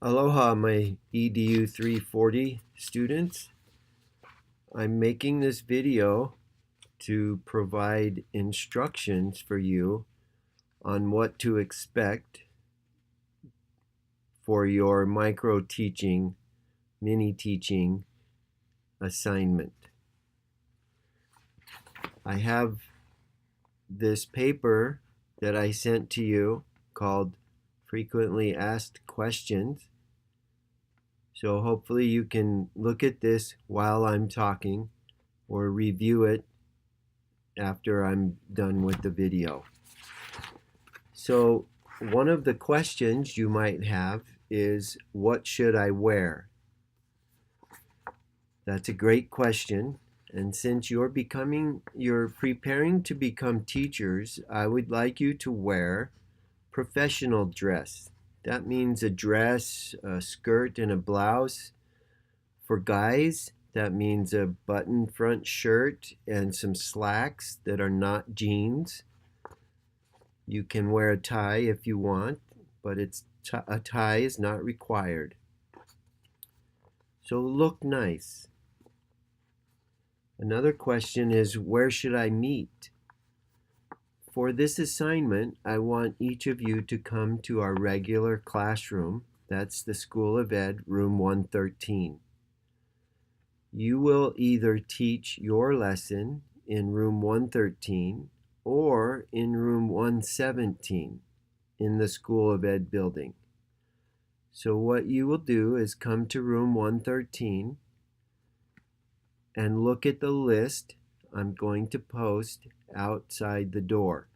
Aloha, my EDU 340 students. I'm making this video to provide instructions for you on what to expect for your micro teaching, mini teaching assignment. I have this paper that I sent to you called Frequently Asked Questions. So hopefully you can look at this while I'm talking or review it after I'm done with the video. So one of the questions you might have is, what should I wear? That's a great question. And since you're preparing to become teachers, I would like you to wear professional dress. That means a dress, a skirt, and a blouse. For guys, that means a button front shirt and some slacks that are not jeans. You can wear a tie if you want, but a tie is not required. So look nice. Another question is, where should I meet? For this assignment, I want each of you to come to our regular classroom. That's the School of Ed, room 113. You will either teach your lesson in room 113 or in room 117 in the School of Ed building. So what you will do is come to room 113 and look at the list I'm going to post outside the door.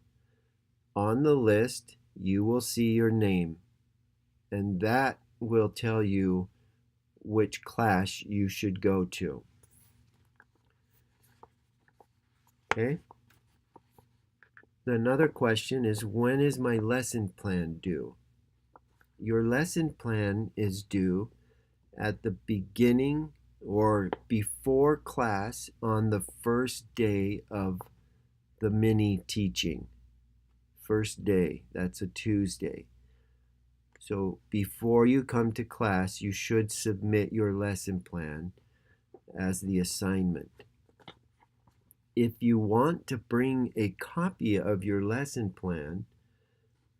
On the list, you will see your name, and that will tell you which class you should go to. Okay? Another question is, when is my lesson plan due? Your lesson plan is due at the beginning or before class on the first day of the mini teaching. First day, that's a Tuesday. So before you come to class, you should submit your lesson plan as the assignment. If you want to bring a copy of your lesson plan,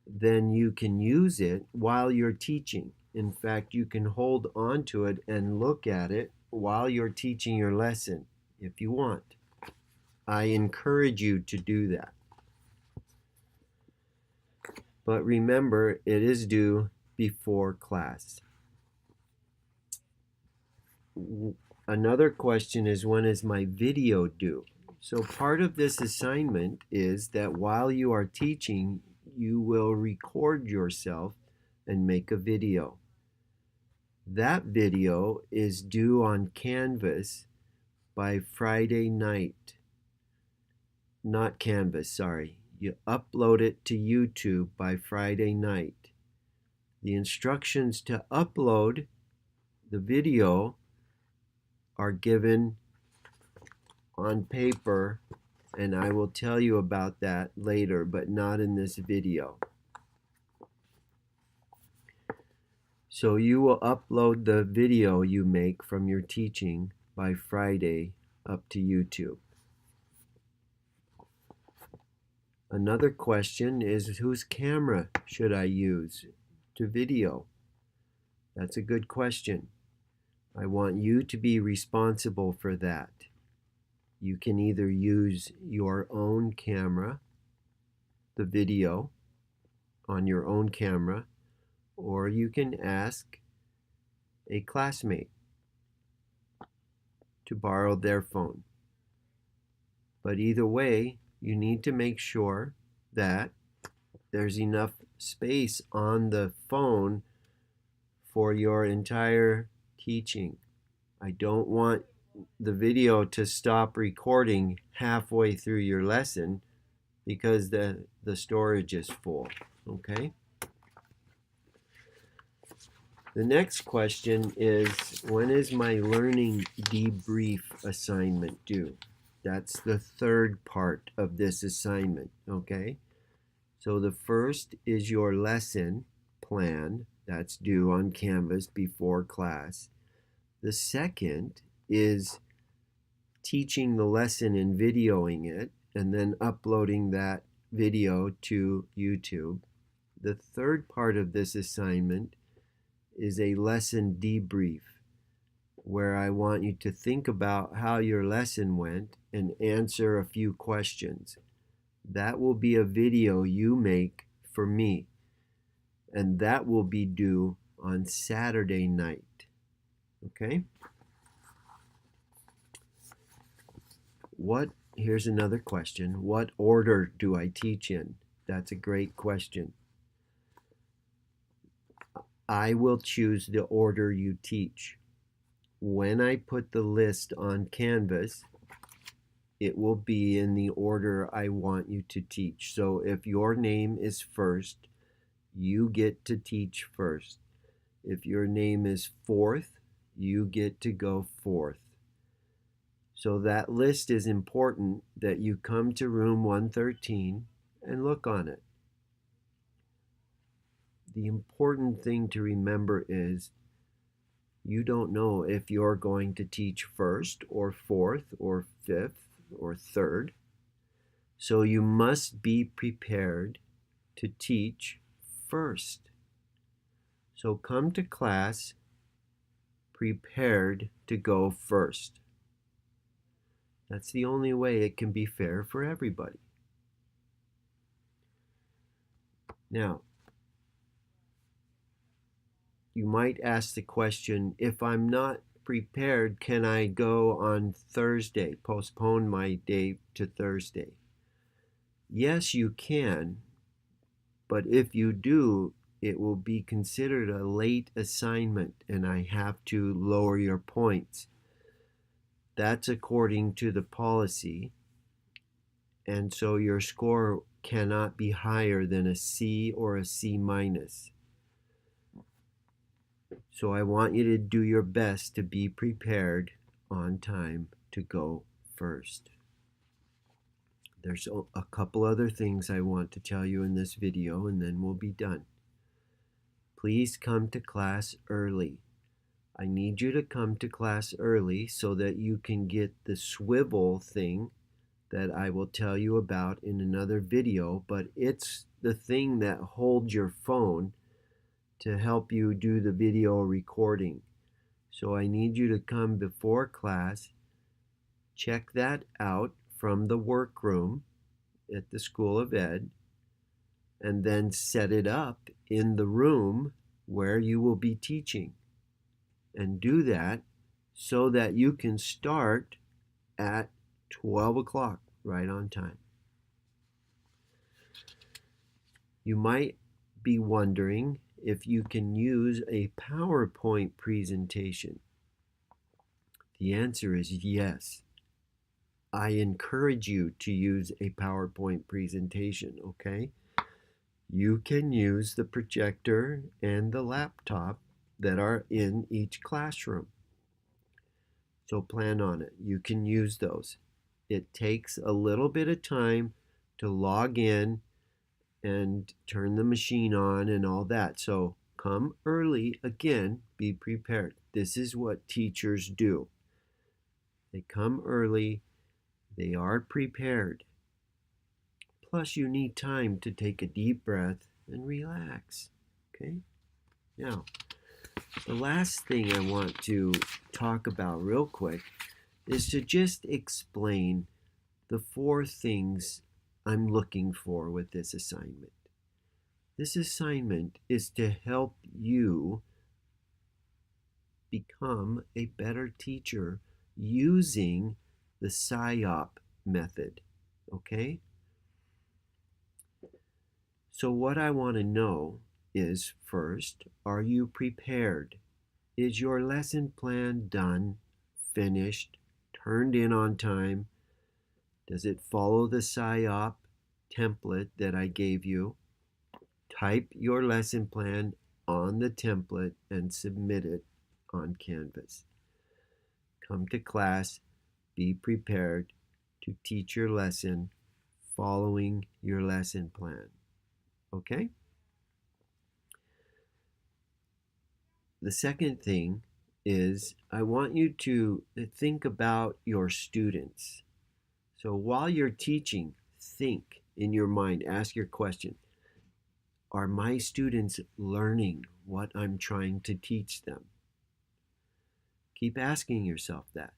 then you can use it while you're teaching. In fact, you can hold on to it and look at it while you're teaching your lesson if you want. I encourage you to do that. But remember, it is due before class. Another question is, when is my video due? So part of this assignment is that while you are teaching, you will record yourself and make a video. That video is due on Canvas by Friday night. Not Canvas, sorry. You upload it to YouTube by Friday night. The instructions to upload the video are given on paper, and I will tell you about that later, but not in this video. So you will upload the video you make from your teaching by Friday up to YouTube. Another question is, whose camera should I use to video? That's a good question. I want you to be responsible for that. You can either use your own camera, the video on your own camera, or you can ask a classmate to borrow their phone. But either way, you need to make sure that there's enough space on the phone for your entire teaching. I don't want the video to stop recording halfway through your lesson because the storage is full, okay? The next question is, when is my learning debrief assignment due? That's the third part of this assignment, okay? So the first is your lesson plan. That's due on Canvas before class. The second is teaching the lesson and videoing it, and then uploading that video to YouTube. The third part of this assignment is a lesson debrief, where I want you to think about how your lesson went and answer a few questions. That will be a video you make for me, and that will be due on Saturday night. Okay? Here's another question. What order do I teach in? That's a great question. I will choose the order you teach. When I put the list on Canvas, it will be in the order I want you to teach. So if your name is first, you get to teach first. If your name is fourth, you get to go fourth. So that list is important, that you come to room 113 and look on it. The important thing to remember is you don't know if you're going to teach first or fourth or fifth or third. So you must be prepared to teach first. So come to class prepared to go first. That's the only way it can be fair for everybody. Now, you might ask the question, if I'm not prepared, can I go on Thursday, postpone my day to Thursday? Yes, you can, but if you do, it will be considered a late assignment and I have to lower your points. That's according to the policy, and so your score cannot be higher than a C or a C minus. So I want you to do your best to be prepared on time to go first. There's a couple other things I want to tell you in this video, and then we'll be done. Please come to class early. I need you to come to class early so that you can get the swivel thing that I will tell you about in another video, but it's the thing that holds your phone to help you do the video recording. So I need you to come before class, check that out from the workroom at the School of Ed, and then set it up in the room where you will be teaching. And do that so that you can start at 12 o'clock, right on time. You might be wondering if you can use a PowerPoint presentation. The answer is yes. I encourage you to use a PowerPoint presentation, okay? You can use the projector and the laptop that are in each classroom. So plan on it. You can use those. It takes a little bit of time to log in and turn the machine on and all that. So come early. Again, be prepared. This is what teachers do. They come early. They are prepared. Plus, you need time to take a deep breath and relax. Okay? Now, the last thing I want to talk about real quick is to just explain the 4 things I'm looking for with this assignment. This assignment is to help you become a better teacher using the PSYOP method, okay? So what I want to know is, first, are you prepared? Is your lesson plan done, finished, turned in on time? Does it follow the PSYOP template that I gave you? Type your lesson plan on the template and submit it on Canvas. Come to class, be prepared to teach your lesson following your lesson plan. Okay? The second thing is I want you to think about your students. So while you're teaching, think in your mind, ask your question. Are my students learning what I'm trying to teach them? Keep asking yourself that.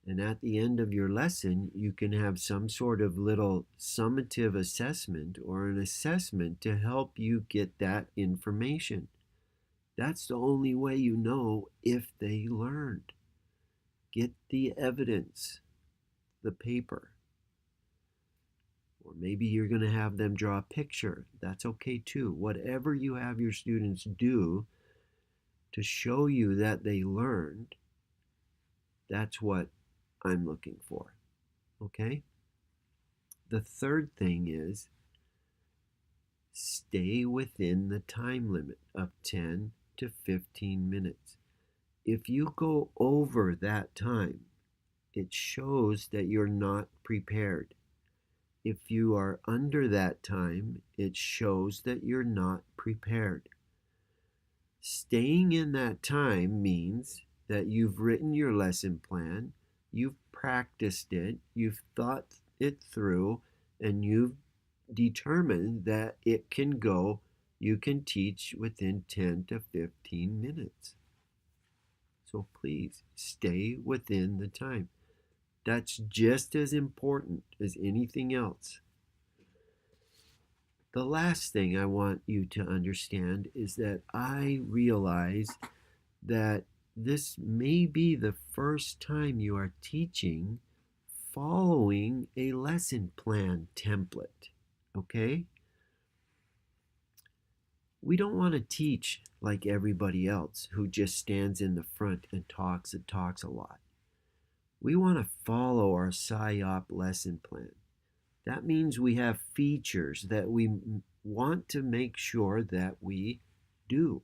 And at the end of your lesson, you can have some sort of little summative assessment or an assessment to help you get that information. That's the only way you know if they learned. Get the evidence, the paper. Or maybe you're going to have them draw a picture. That's okay too. Whatever you have your students do to show you that they learned, that's what I'm looking for. Okay? The third thing is stay within the time limit of 10 to 15 minutes. If you go over that time, it shows that you're not prepared. If you are under that time, it shows that you're not prepared. Staying in that time means that you've written your lesson plan, you've practiced it, you've thought it through, and you've determined that it can go, you can teach within 10 to 15 minutes. So please stay within the time. That's just as important as anything else. The last thing I want you to understand is that I realize that this may be the first time you are teaching following a lesson plan template. Okay? We don't want to teach like everybody else who just stands in the front and talks a lot. We want to follow our PSYOP lesson plan. That means we have features that we want to make sure that we do.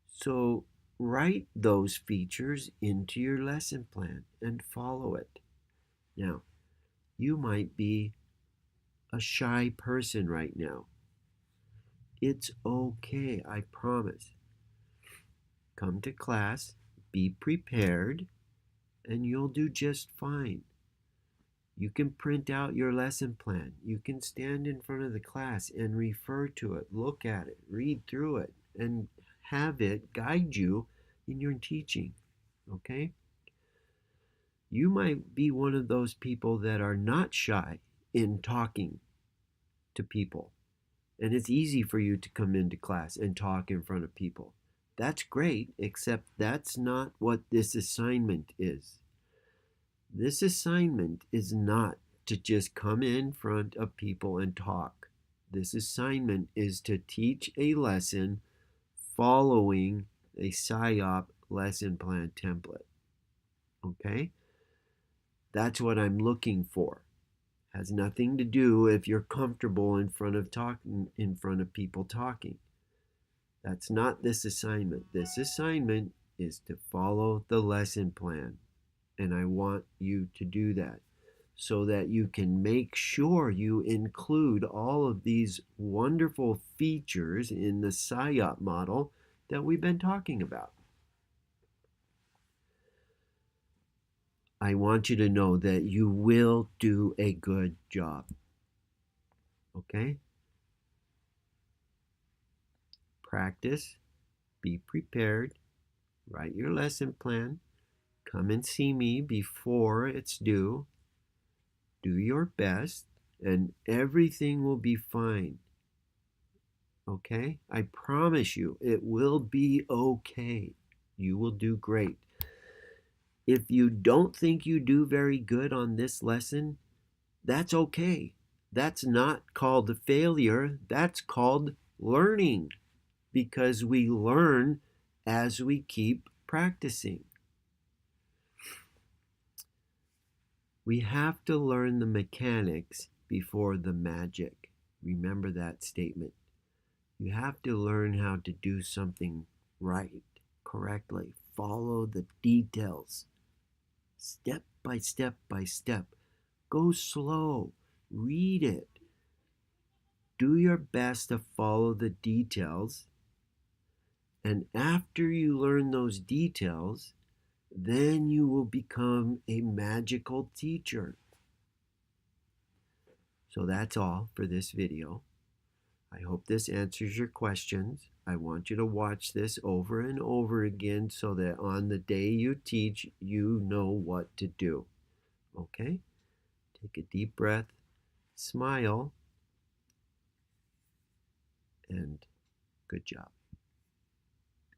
So write those features into your lesson plan and follow it. Now, you might be a shy person right now. It's okay, I promise. Come to class, be prepared, and you'll do just fine. You can print out your lesson plan. You can stand in front of the class and refer to it, look at it, read through it, and have it guide you in your teaching. Okay? You might be one of those people that are not shy in talking to people. And it's easy for you to come into class and talk in front of people. That's great, except that's not what this assignment is. This assignment is not to just come in front of people and talk. This assignment is to teach a lesson following a PSYOP lesson plan template. Okay? That's what I'm looking for. Has nothing to do if you're comfortable in front of people talking. That's not this assignment. This assignment is to follow the lesson plan. And I want you to do that so that you can make sure you include all of these wonderful features in the PSYOP model that we've been talking about. I want you to know that you will do a good job. Okay? Practice, be prepared, write your lesson plan, come and see me before it's due, do your best, and everything will be fine. Okay? I promise you, it will be okay. You will do great. If you don't think you do very good on this lesson, that's okay. That's not called a failure. That's called learning, because we learn as we keep practicing. We have to learn the mechanics before the magic. Remember that statement. You have to learn how to do something right, correctly. Follow the details. Step by step by step. Go slow. Read it. Do your best to follow the details And after you learn those details, then you will become a magical teacher. So that's all for this video. I hope this answers your questions. I want you to watch this over and over again so that on the day you teach, you know what to do. Okay? Take a deep breath, smile, and good job.